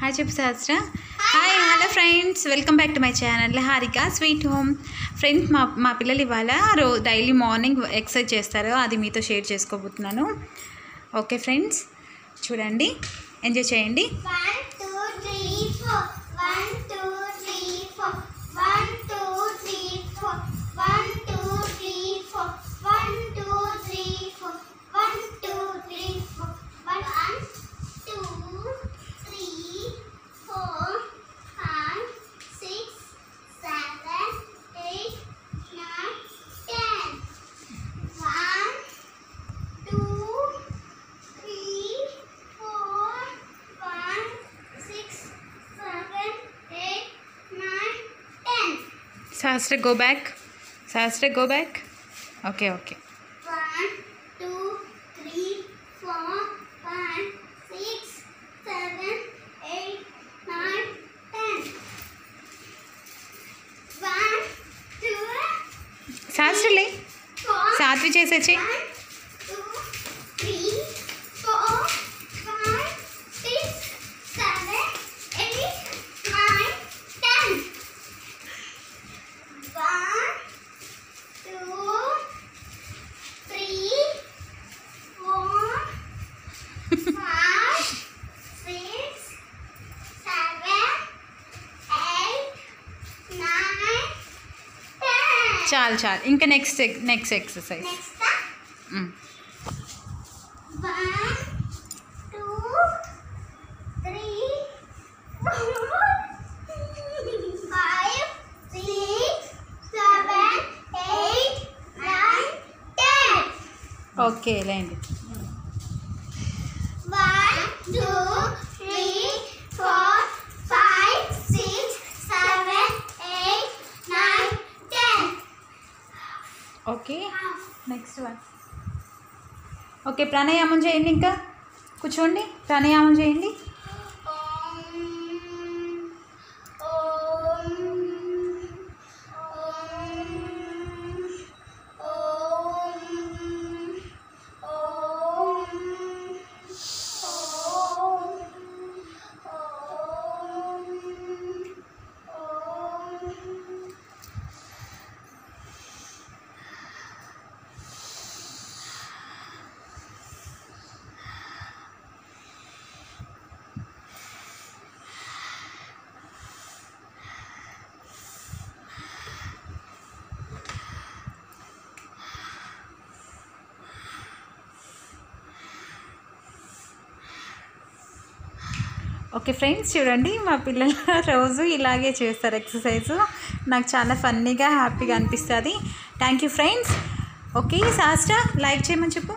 Hi చెప్పు Sahasra. Hi hello friends, welcome back to my channel Harika sweet home. Friends మా పిల్లలు ఇవాళ డైలీ మార్నింగ్ ఎక్సర్సైజ్ చేస్తారు, అది మీతో షేర్ చేసుకోబోతున్నాను. ఓకే ఫ్రెండ్స్, చూడండి, ఎంజాయ్ చేయండి. 1 2 3 4 1 2 3 4 1 2 3 4 1 2 3 4 1 2 3 4 1 2 3 4 1 2 3 4 5 6 7 8 9 10 1 2 3 4 5 6 7 8 9 10 సహస్ర గో బ్యాక్, సహస్ర go back. Okay okay. 1 2 3 4 5 6 7 8 9 10 1 2 సహస్రలే 4 Saatvi చేసేచి. 1 2 3 4 5 6 7 8 9 10 1 2 3 4 5 6 7 8 9 10 చాలు చాలు, ఇంకా next exercise. Next step. 1 2 3 4 5 6 7 8 9 10 okay లేండి. 1 2 3 4 5 6 7 8 9 10 ఓకే, నెక్స్ట్ వన్. ఓకే, ప్రాణాయామం చేయండి, ఇంకా కూర్చోండి, ప్రాణాయామం చేయండి. ఓకే ఫ్రెండ్స్, చూడండి, మా పిల్లలు రోజు ఇలాగే చేస్తారు ఎక్సర్సైజ్. నాకు చాలా ఫన్నీగా హ్యాపీగా అనిపిస్తుంది. Thank you friends. Okay Sahasra, like చేయమని చెప్పు.